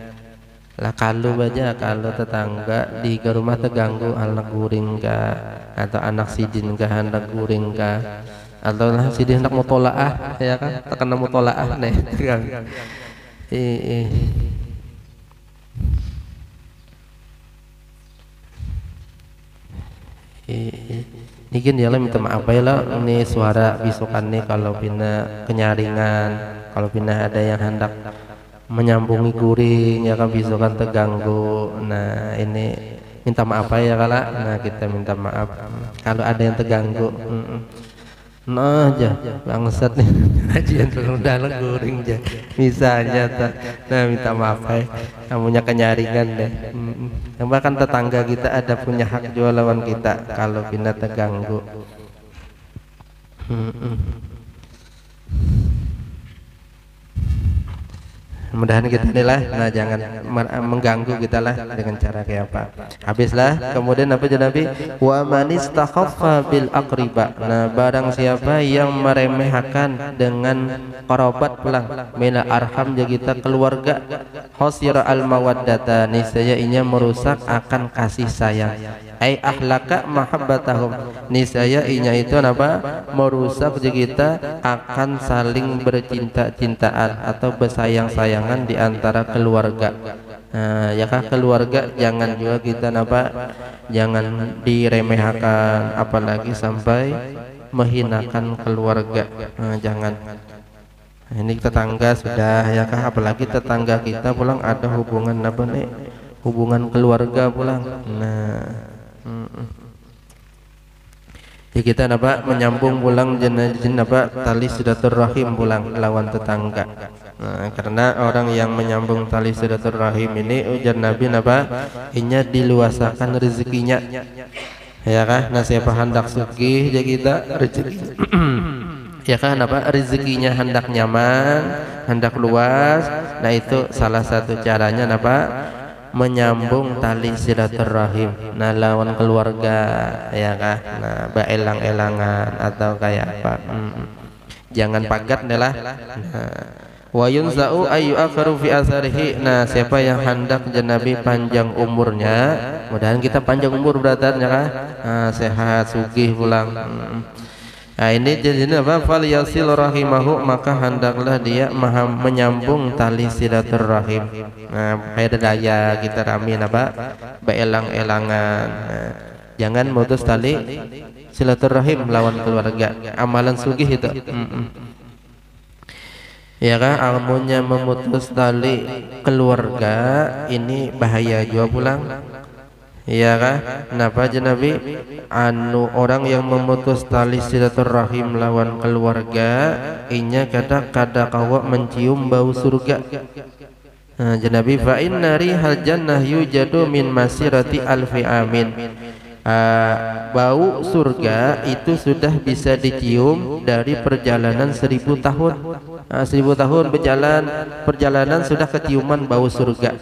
lah. Kalau aja kalau tetangga di rumah terganggu, anak guring kah atau anak sidin kah, anak guring kah, atau lah sidin hendak mutolaah ya kan, terkena mutolaah nih terganggu. Mungkin ya lah, minta maaf ya lah, ini suara bisukan nih kalau pina kenyaringan, kalau pina ada yang hendak menyambungi guring ya kan, bisukan terganggu. Nah ini minta maaf ya kala. Nah kita minta maaf kalau ada yang terganggu. Nah aja bangsat nih ajian dalam guring aja misalnya tak. Nah minta maaf ya, kamunya kenyaringan deh. Bahkan tetangga kita ada punya hak jual lawan kita kalau pindah terganggu. Mudahan kita inilah, nah jangan mengganggu kita lah dengan cara kayak apa. Habislah, kemudian apa Nabi? Wa manis takhaffa bil aqriba. Nah barang siapa yang meremehkan dengan kerabat pulang, mina arham ya kita keluarga, khosira al mawaddata, niscaya inya merusak akan kasih sayang. Ai ahlaka mahabbatahum, niscaya inya itu apa? Merusak kita akan saling bercinta-cintaan atau bersayang-sayangan di antara keluarga. Nah, ya kah keluarga jangan juga kita apa? Jangan diremehkan, apalagi sampai menghinakan keluarga. Nah, jangan. Ini tetangga sudah ya kah, apalagi tetangga kita pulang ada hubungan apa nih? Hubungan keluarga pulang. Nah, ya kita napa menyambung pulang jenazah apa tali silaturahim pulang lawan tetangga. Nah, karena orang yang menyambung tali silaturahim ini ujar Nabi napa inya diluasakan rezekinya ya kan. Nah siapa hendak sugih ya kita rezeki ya kan apa rezekinya hendak nyaman, hendak luas. Nah itu salah satu caranya napa menyambung tali silaturahim. Nah lawan keluarga ya kah, nah baelang-elangan atau kayak apa, jangan pagat lah. Wa yunza'u ayu akharu fi asarihi. Nah siapa yang hendak Nabi panjang umurnya, mudahan kita panjang umur berarti ya kah, sehat sugih pulang. Nah, ini jadi apa? Fal yasil rahimahu, maka hendaklah dia menyambung tali silaturahim. Nah, kayak daya kita ramin apa? Beelang-elangan. Nah, jangan mutus tali silaturahim lawan keluarga. Amalan sugih itu. Ya kan, amunnya memutus tali keluarga ini bahaya juga pulang. Iya kan? Napa aja Nabi? Anu orang yang memutus tali silaturahim lawan keluarga, inya kada kawa mencium bau surga. Nah, Nabi fa inna rihal jannah yujadu min masirati alfi amin. Bau surga itu sudah bisa dicium dari perjalanan 1000 tahun. 1000 tahun perjalanan sudah keciuman bau surga.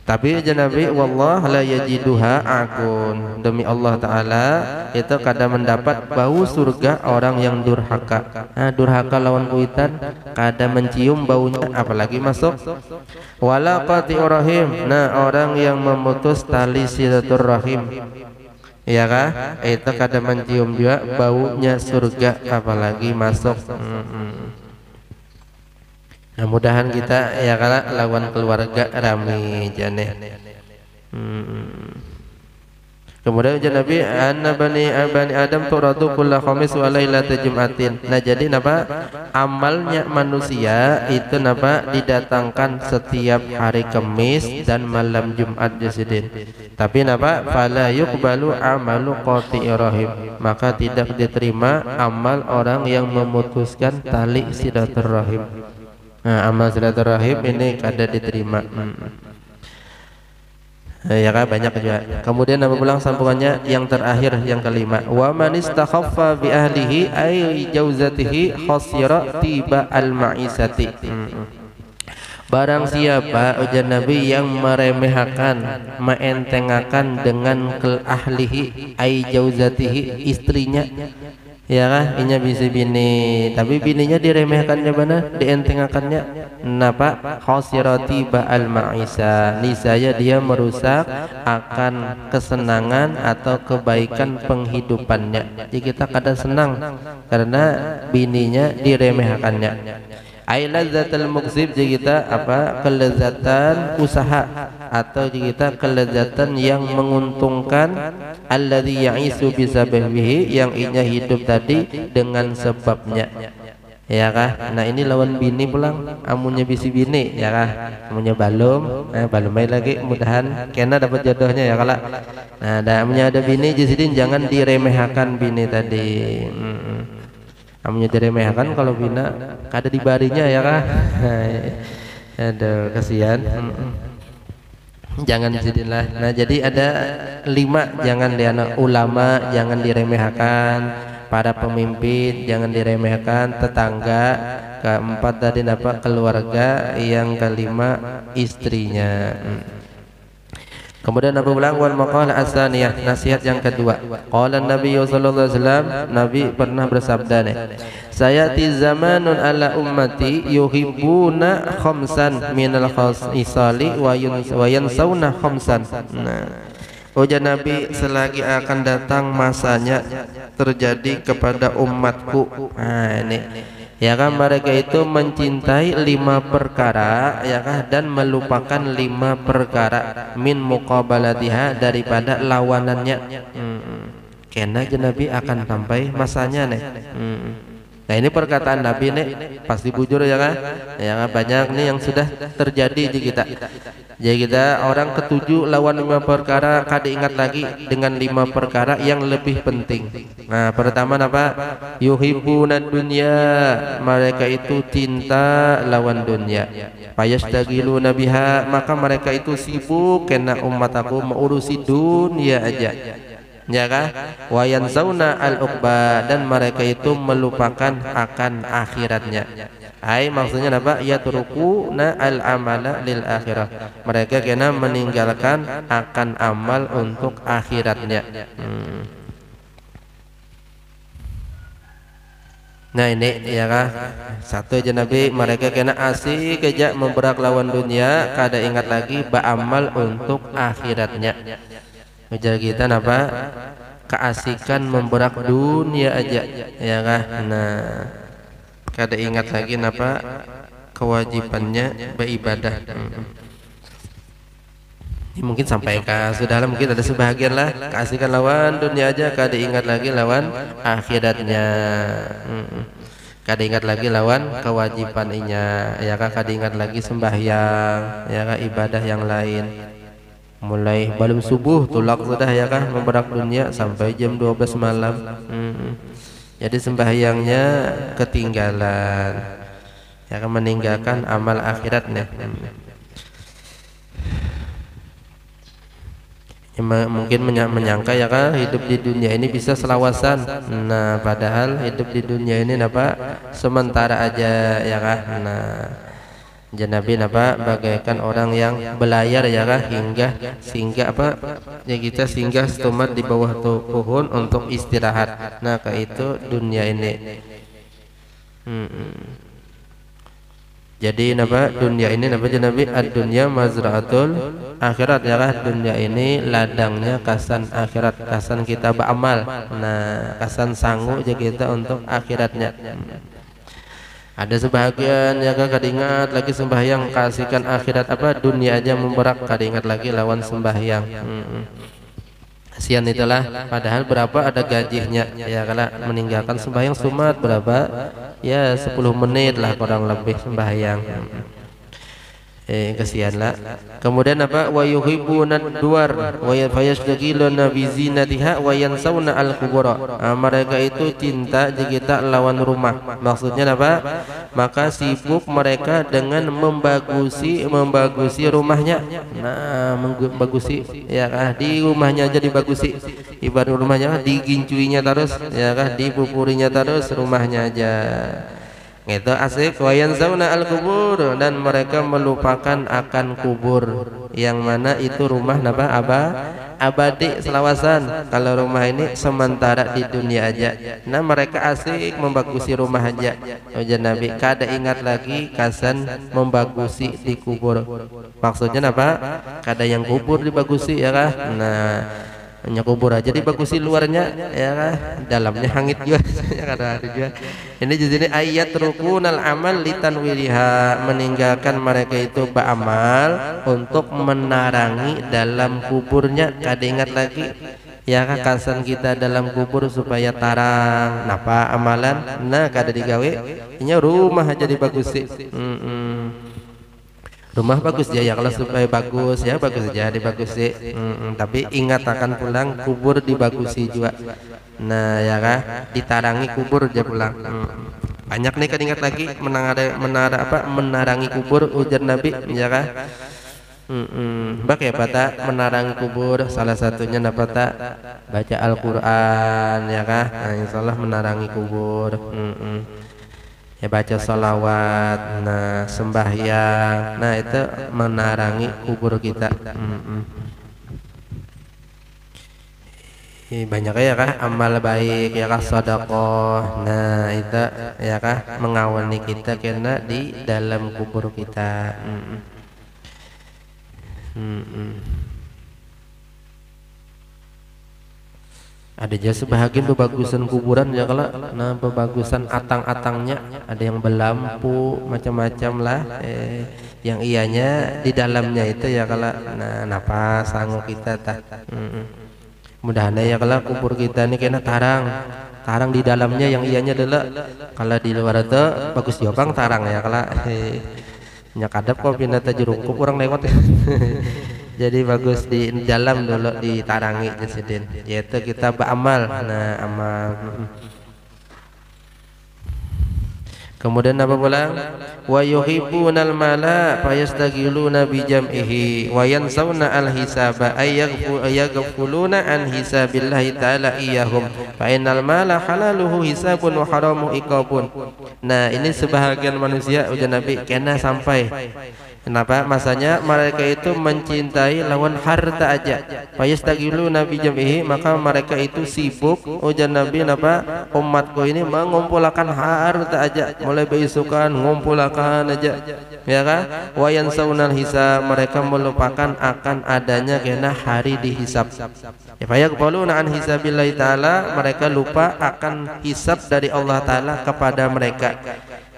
Tapi Nabi wallah la yajiduha akun, demi Allah Ta'ala itu kadang mendapat bau surga orang yang durhaka. Durhaka lawan kuitan kadang mencium baunya, apalagi masuk. Wala qati'ur rahim, orang yang memutus tali silaturahim, ya kah? Itu kadang mencium juga baunya surga, apalagi masuk. Nah, mudahan kita ya kala lawan keluarga rami jane. Kemudian Nabi anna bani Adam turadu kulla khamis wa lailata jum'atin. Nah, jadi napa? Amalnya manusia itu napa? Didatangkan setiap hari Kamis dan malam Jumat jasidin. Tapi napa? Fala yuqbalu amalu qati'ir rahim. Maka tidak diterima amal orang yang memutuskan tali silaturahim. Nah, amal silaturahim ini kada diterima. Ya kan, banyak juga. Kemudian Nabi pulang sambungannya yang terakhir, yang kelima. Wa man istakhaffa bi ahlihi ay jauzatihi khasira tiba al ma'isati. Barang siapa ujar Nabi yang meremehkan, meentengakan dengan ke ahlihi ay jauzatihi, istrinya. Ya kan, inya bisa bini, tapi bininya diremehkannya benar, dientengakannya. Napa? Khasirati ba'al ma'isa, niscaya dia merusak akan kesenangan atau kebaikan penghidupannya. Jadi kita kadang senang karena bininya diremehkannya. Ailazatul muksib, jadi kita apa? Kelezatan usaha, atau jadi kita kelezatan yang menguntungkan. Alladzi ya'isu bisababihi, yang inya hidup tadi dengan sebabnya. Ya kah? Nah, ini lawan bini pulang, amunnya bisi bini, ya kah? Amunnya balum, balum main lagi, mudahan kena dapat jodohnya ya kala. Nah, amunnya ada bini jadi jangan diremehkan bini tadi. Amunnya diremehkan kalau bina kada dibarinya ya kah? Aduh, kasihan. Jangan jadilah. Nah, jadi ada 5 jangan diana, ulama jangan diremehkan, para pemimpin jangan diremehkan, tetangga, keempat tadi apa? Keluarga, yang kelima istrinya. Kemudian Nabi ulang wal maqalah as-saniyah, nasihat yang kedua. Qala Nabi sallallahu alaihi wasallam, Nabi pernah bersabda nih, sayati zamanun ala ummati yuhibbuna khamsan minal khisali wa yansawna khamsan. Nah, ujar Nabi, selagi akan datang masanya terjadi kepada umatku. Nah, ini ya kan, mereka itu mencintai 5 perkara, ya kan, dan melupakan 5 perkara min muqabalatiha, daripada lawanannya. Kena aja Nabi akan sampai masanya nih. Nah, ini perkataan Nabi nih pasti bujur ya kan? Ya kan, banyak nih yang sudah terjadi di kita. Jadi kita orang ketujuh lawan 5 perkara, kada ingat lagi dengan 5 perkara yang lebih penting. Nah, pertama apa? Yuhibbuna dunya, mereka itu cinta lawan dunia. Fayastagiluna biha, maka mereka itu sibuk kena umat aku mengurusi dunia aja. Ya kan? Wa yansauna al-uqba, dan mereka itu melupakan akan akhiratnya. Ai maksudnya apa? Yatrukuna al-amala lil akhirah. Mereka kena meninggalkan akan amal untuk akhiratnya. Nah, ini ya kan, satu aja Nabi, mereka kena asik aja memberak lawan dunia, kada ingat lagi beramal untuk akhiratnya. Ujar kita apa? keasikan memberak dunia aja ya kah. Nah kada ingat lagi napa kewajibannya beribadah. Mungkin sampai sudahlah, mungkin ada sebahagian lah keasikan lawan dunia aja, kada ingat lagi lawan akhiratnya. Kada ingat lagi lawan kewajibannya ya kah, kada ingat lagi sembahyang ya kah, ibadah yang lain. Mulai belum subuh tulak sudah ya kah memberak dunia sampai jam 12 malam. Jadi sembahyangnya ketinggalan ya kan, meninggalkan amal akhiratnya. Mungkin menyangka ya kan hidup di dunia ini bisa selawasan. Nah padahal hidup di dunia ini napa sementara aja ya kan. Nah Nabi napa bagaikan orang yang belayar ya kan, singgah apa ya, kita singgah setempat di bawah pohon untuk istirahat. Nah kayak itu dunia ini. Jadi napa dunia ini napa Nabi ad-dunya mazra'atul akhirat ya kan, dunia ini ladangnya kasan akhirat, kasan kita beramal. Nah kasan sanggup aja kita untuk akhiratnya. Ada sebahagian ya kan kada ingat lagi sembahyang, kasihkan akhirat apa dunia aja memberak, kada ingat lagi lawan sembahyang. Kasihan itulah, padahal berapa ada gajinya ya kalau meninggalkan sembahyang sunat berapa ya 10 menit lah kurang lebih sembahyang. Kasihan lah. Kemudian apa wa yuhibbuna duar wa yafayashtagiluna bi zinatiha wa yansawna al-qubur. Mereka itu cinta jika lawan rumah. Maksudnya apa? Maka sibuk mereka dengan membagusi rumahnya. Nah, membagusi ya kah, di rumahnya aja dibagusi. Ibarat rumahnya digincuinya terus ya kah, dipupurinya terus rumahnya aja. Itu asik. Wayan zauna al-kubur, dan mereka melupakan akan kubur, yang mana itu rumah napa abadi selawasan. Kalau rumah ini sementara di dunia aja. Nah mereka asik membagusi rumah aja. Ujar Nabi kada ingat lagi kasan membagusi di kubur. Maksudnya apa? Kada yang kubur dibagusi ya kah. Nah hanya kubur aja dibagusi luarnya ya kah, dalamnya hangit juga ya kada ada juga. Ini jadi ayat rukunal amal litanwiriha, meninggalkan mereka itu beramal untuk menarangi dalam kuburnya. Kada ingat lagi ya kah kasan kita dalam kubur supaya tarang napa amalan. Nah kada digawe, ini rumah aja dibagusi. Rumah bagus ya kalau supaya bagus ya bagus aja dibagusi. Tapi ingat akan pulang kubur dibagusi juga. Nah ya kah ditarangi kubur aja pulang. Banyak nih kan ingat lagi menarangi kubur ujar Nabi ya kah. Bagaimana menarangi kubur, salah satunya dapat baca Al-Quran ya kah. Nah, insyaallah menarangi kubur. Ya baca salawat, nah sembahyang, nah itu menarangi kubur kita. Banyak ya kah amal baik ya kah, sedekah, nah itu ya kah mengawali kita kena di dalam kubur kita. Ada aja sebahagian pebagusan kuburan ya kalau, nah pebagusan atang-atangnya ada yang berlampu macam-macam lah, yang ianya di dalamnya itu ya kalau, nah napa sanggup kita tak. Mudah-mudahan ya kalau kubur kita ini kena tarang di dalamnya, yang ianya adalah kalau di luar itu bagus jopang tarang ya kalau nyakadap kok pindah tajurungkup orang lewat ya. Jadi bagus di dalam dulu ditarangi jasidin, yaitu kita beramal. Nah amal. Kemudian apa pula? Wa yuhibbunal mala fayastagiluna bi jam'ihi wa yansawna al hisaba ayaghfuluna an hisabillahi ta'ala iyahum fa innal mala halaluhu hisabun wa haramu iqabun. Nah ini sebahagian manusia ujar Nabi kena sampai Kenapa? Masanya mereka itu mencintai lawan harta aja. Fayastagilu Nabi jam'ihi, maka mereka itu sibuk ujar Nabi napa? Umatku ini mengumpulkan harta aja, mulai beisukan ngumpulkan aja. Ya kan? Wa yansaunal hisab, mereka melupakan akan adanya kena hari dihisab. Ya fayaqbaluna an hisabillahi taala, mereka lupa akan hisab dari Allah taala kepada mereka.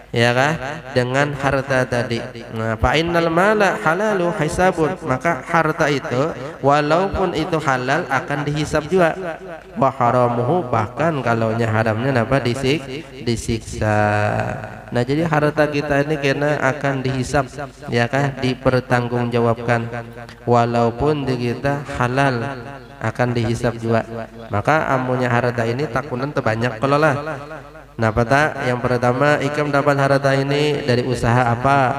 Ya kan, dengan harta tadi. Nah, fa innal mala halalu hisabun, maka harta itu walaupun itu halal akan dihisab juga. Wa haramuhu, bahkan kalaunya haramnya apa disiksa. Nah, jadi harta kita ini kena akan dihisab, ya kan, dipertanggungjawabkan. Walaupun di kita halal akan dihisab juga. Maka amunya harta ini takunan terbanyak kalau lah. Nah, pada yang pertama, ikam dapat harta ini dari usaha apa?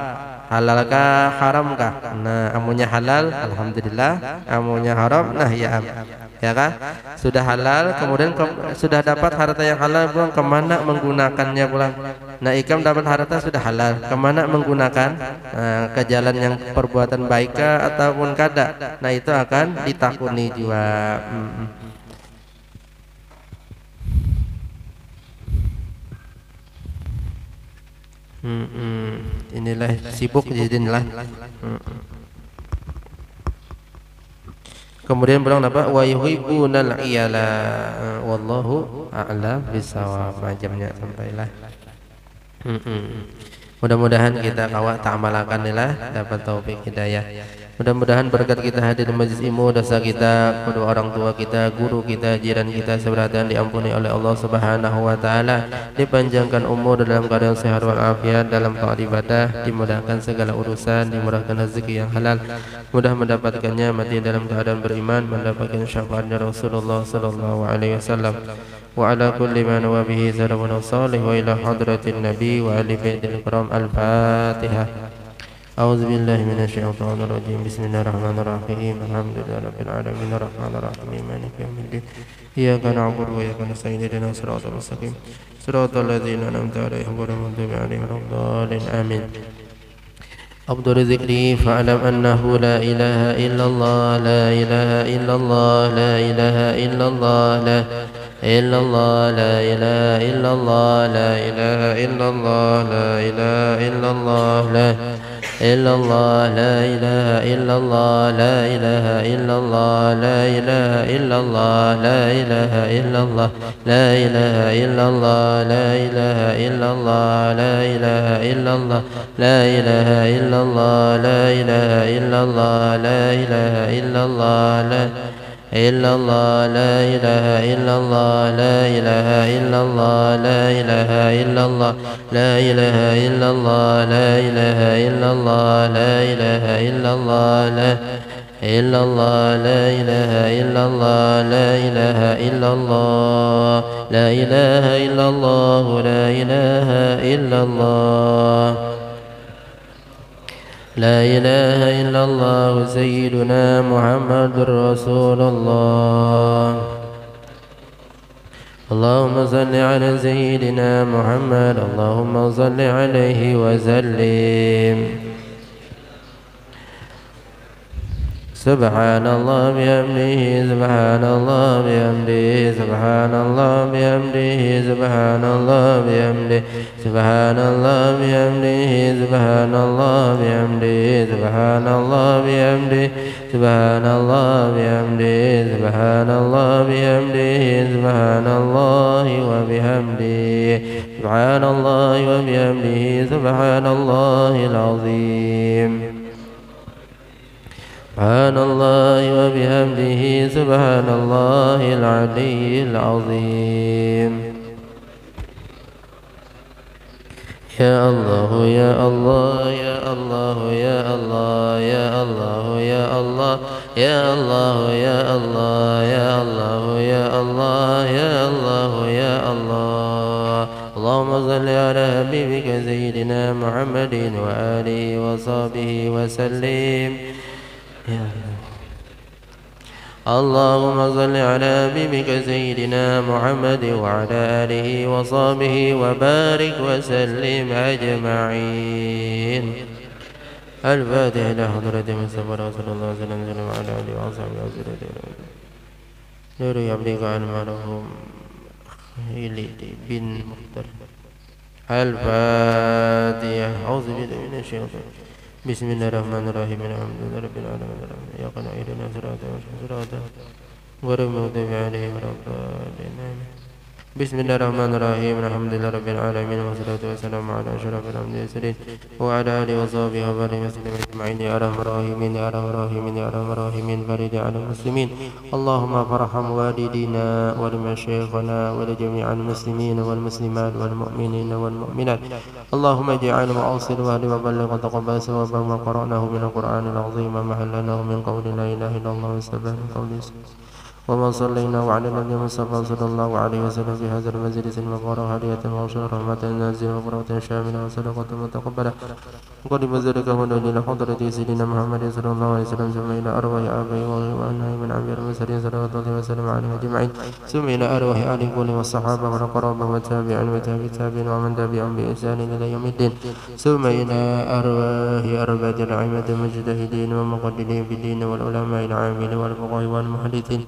Halalkah, haramkah? Nah, amunya halal, alhamdulillah. Amunya haram, nah ya kan? Sudah halal, kemudian sudah dapat harta yang halal, pulang kemana menggunakannya pulang? Nah, ikam dapat harta sudah halal, kemana menggunakan? Nah, ke jalan yang perbuatan baikkah ataupun kada? Nah, itu akan ditakuni juga. Inilah sibuk jadilah. Kemudian bilang apa? Wa yuhibbunal iyala. Wallahu a'lam bisawab. Jamnya sampailah. Mudah-mudahan kita kawat ta'amalakan lah, dapat taufik hidayah. Mudah-mudahan berkat kita hadir di majlis ilmu, dosa kita, kedua orang tua kita, guru kita, jiran kita seberatan diampuni oleh Allah Subhanahu wa taala, dipanjangkan umur dalam keadaan sehat walafiat, dalam taat ibadah, dimudahkan segala urusan, dimurahkan rezeki yang halal, mudah mendapatkannya, mati dalam keadaan beriman, mendapatkan syafaatnya Rasulullah sallallahu alaihi wasallam. Wa ala kulli man wa bihi zarabun salih wa ila hadratin nabi wa ali baitil kiram. Al-Fatihah. A'udzu billahi minasyaitonir rajim. Bismillahirrahmanirrahim. Alhamdulillahi rabbil alamin arrahmanir rahim maliki yaumiddin. Iyyaka na'budu wa iyyaka nasta'in ihdinas siratal mustaqim siratal ladzina an'amta 'alaihim ghairil maghdubi 'alaihim waladdallin. Amin. أفضل ذكري فاعلم أنه لا إله إلا الله لا إله إلا الله لا إله إلا الله لا إلا الله لا إله إلا الله لا إله إلا الله لا إله إلا الله لا إلا الله لا إله إلا الله لا إله إلا الله لا إله إلا الله لا إله إلا الله لا إله إلا الله لا إله إلا الله لا إله إلا الله لا إله إلا الله لا إله إلا الله لا إله إلا الله لا إلا الله لا إله إلا الله لا إله إلا الله لا إله إلا الله لا إله إلا الله لا إله إلا الله لا إله إلا الله لا إلا الله لا إله إلا الله لا إله إلا الله لا إله إلا الله لا إله إلا الله لا إله إلا الله سيدنا محمد رسول الله. اللهم صل على سيدنا محمد اللهم صل عليه وسلم. سبحان الله بحمده سبحان الله بحمده سبحان الله بحمده سبحان الله بحمده سبحان الله بحمده سبحان الله بحمده سبحان الله بحمده سبحان الله بحمده سبحان الله بحمده سبحان الله وبحمده سبحان الله وبحمده سبحان الله العظيم سبحان الله وبحمده سبحان الله العلي العظيم. يا الله يا الله يا الله يا الله يا الله يا الله يا الله يا الله يا الله يا الله يا الله يا الله. اللهم صل على حبيبك سيدنا محمد وآله وصحبه وسلم. اللهم صل على حبيبك سيدنا محمد وعلى آله وصحبه وبارك وسلم أجمعين. الفاتحة إلى حضرة المصطفى رسول الله صلى الله عليه وسلم وعلى آله وصحبه وسلم. نور عبدك المرحوم خالد بن مختار. الفاتحة. أعوذ بالله من الشيطان. بسم الله الرحمن الرحيم. الحمد لله رب العالمين. إياك نعبد صراط غير المغضوب عليهم ولا الضالين. بسم الله الرحمن الرحيم. الحمد لله رب العالمين والصلاة والسلام على أشرف المرسلين وعلى آله وصحبه وبارك وسلم أجمعين. يا أرحم الراحمين يا أرحم الراحمين يا أرحم الراحمين فرج على المسلمين. اللهم فارحم والدينا ولمشايخنا ولجميع المسلمين والمسلمات والمؤمنين والمؤمنات. اللهم اجعل وأوصل وأهل وبلغ وتقبل ثوابه ما قرأناه من القرآن العظيم محلناه من قول لا إله إلا الله واستبان من قول وما صلينا وعلى النبي المصطفى صلى الله عليه وسلم في هذا المجلس المبارك هدية وعشر رحمة نازلة وبركة شاملة وصدقة متقبلة. وقد بذلك هنا إلى حضرة سيدنا محمد صلى الله عليه وسلم ثم إلى أرواح آبائه وأنه من أنبياء المرسلين صلى الله عليه وسلم عليهم أجمعين ثم إلى أرواح آل كل والصحابة والقرابة والتابعين والتابعين ومن تبعهم بإحسان إلى يوم الدين ثم إلى أرواح أربعة الأئمة المجتهدين ومقلدين بالدين والعلماء العاملين والفقهاء والمحدثين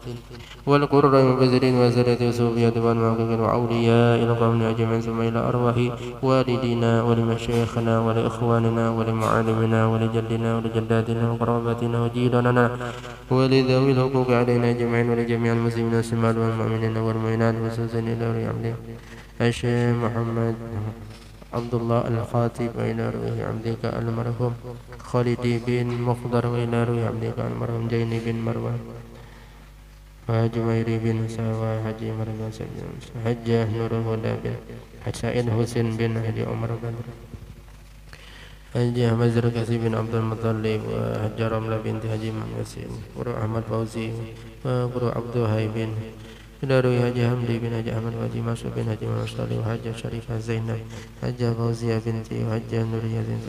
والقرى المفسرين وسادة الصوفية والمحققين وأولياء القوم أجمعين ثم إلى أرواح والدينا ولمشايخنا ولإخواننا ولمعالمنا ولجدنا ولجداتنا وقراباتنا وجيراننا ولذوي الحقوق علينا أجمعين ولجميع المسلمين والمسلمات والمؤمنين والمؤمنات خصوصا إلى عبده الشيخ محمد عبد الله الخاتب وإلى روح عبدك المرحوم خالد بن مخضر وإلى روح عبدك المرحوم جيني بن مروان وجميري بن سوا حجي مرضى حجة نور الهدى بن حسين حسين بن حجي عمر بدر حجة مزر كسي بن عبد المطلب وحجة رملة بنت حجي محمد ورو أحمد فوزي ورو عبد الهي بن إلى روي حجة حمدي بن حجة أحمد وحجي مشو بن حجي مصطلي وحجة شريفة زينب حجة فوزية بنتي وحجة نورية بنت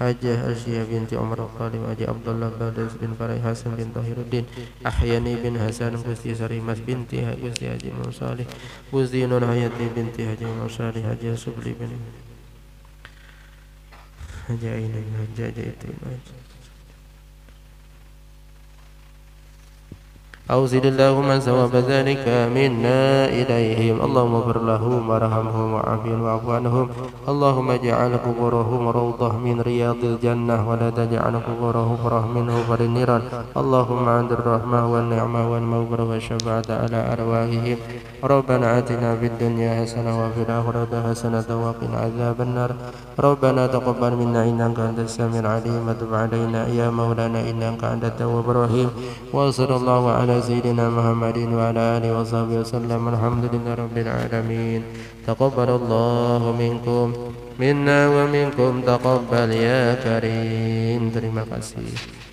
حجة أرشية بنت عمر الخالد وحجة عبد الله بادس بن فري حسن بن طاهر الدين أحياني بن حسن قسطي سريمة بنتي قسطي حجي مصالح قسطي نور حياتي بنتي حجي مصالح حجة سبلي بن حجة أين حجة جئت أوصل اللهم ثواب ذلك منا إليهم. اللهم اغفر لهم وارحمهم وعافهم واعف عنهم. اللهم اجعل قبورهم روضة من رياض الجنة ولا تجعل قبورهم فرح منه فالنيران. اللهم عند الرحمة والنعمة والمغفرة والشفاعة على أرواحهم. ربنا آتنا في الدنيا حسنة وفي الآخرة حسنة وقنا عذاب النار. ربنا تقبل منا إنك أنت السميع العليم وتب علينا يا مولانا إنك أنت التواب الرحيم. وصلى الله على سيدنا محمد وعلى آله وصحبه وسلم. الحمد لله رب العالمين. تقبل الله منكم منا ومنكم تقبل يا كريم. Terima kasih.